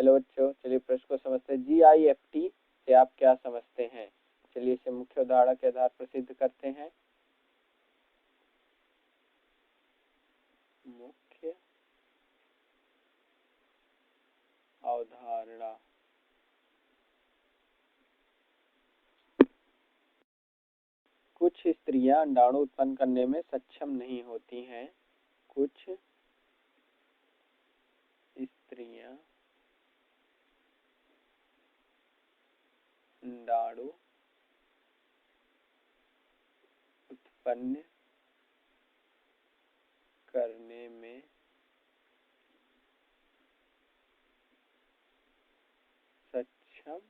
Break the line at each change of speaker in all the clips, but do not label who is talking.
Hello बच्चों, चलिए प्रश्न को समझते हैं। GIFT से आप क्या समझते हैं? चलिए इसे मुख्य उदाहरण के आधार पर सिद्ध करते हैं। मुख्य अवधारणा। कुछ स्त्रियां अंडाणु उत्पन्न करने में सक्षम नहीं होती हैं। कुछ स्त्रियां अंडाणु उत्पन्न करने में सक्षम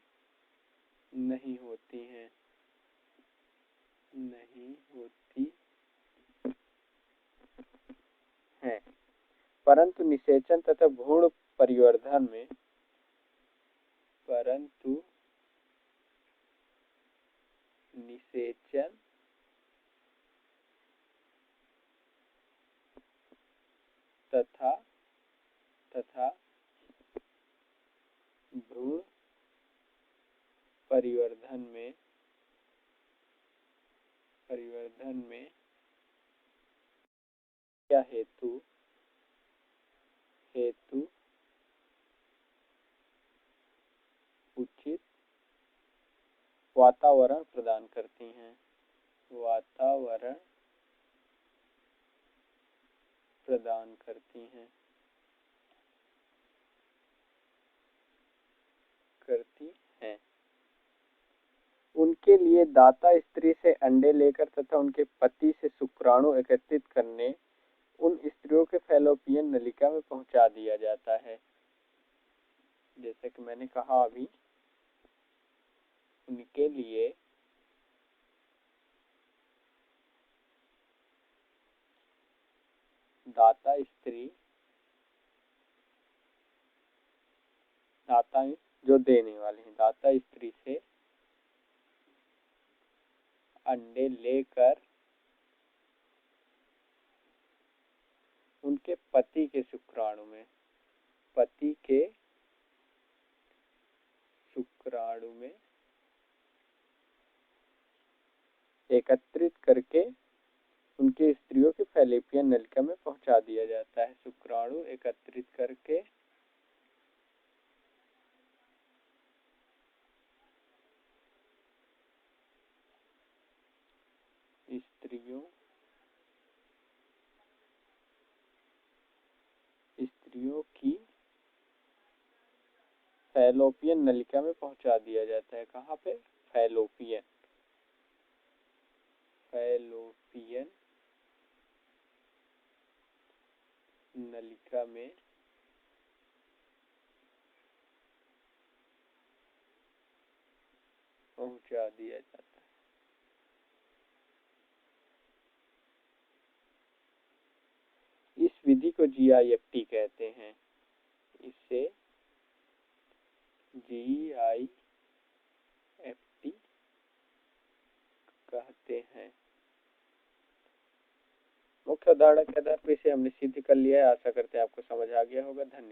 नहीं होती हैं। परंतु निषेचन तथा भ्रूण परिवर्धन में तथा भ्रूण परिवर्धन में क्या हेतु उचित वातावरण प्रदान करती हैं। उनके लिए दाता स्त्री से अंडे लेकर तथा उनके पति से शुक्राणु एकत्रित करने उन स्त्रियों के फैलोपियन नलिका में पहुंचा दिया जाता है। जैसे कि मैंने कहा अभी, उनके लिए दाता जो देने वाले हैं, दाता स्त्री से अंडे लेकर उनके पति के शुक्राणु में एकत्रित करके उनके स्त्रियों के फैलोपियन नलिका में पहुंचा दिया जाता है। शुक्राणु एकत्रित करके स्त्रियों की फैलोपियन नलिका में पहुंचा दिया जाता है। कहाँ पे? फैलोपियन नलिका में पहुंचा दिया जाता है। इस विधि को GIFT कहते हैं। इसे GIFT कहते हैं। मुख्य उदाहरण के आधार पर इसे हमने सिद्ध कर लिया है। आशा करते हैं आपको समझ आ गया होगा। धन्यवाद।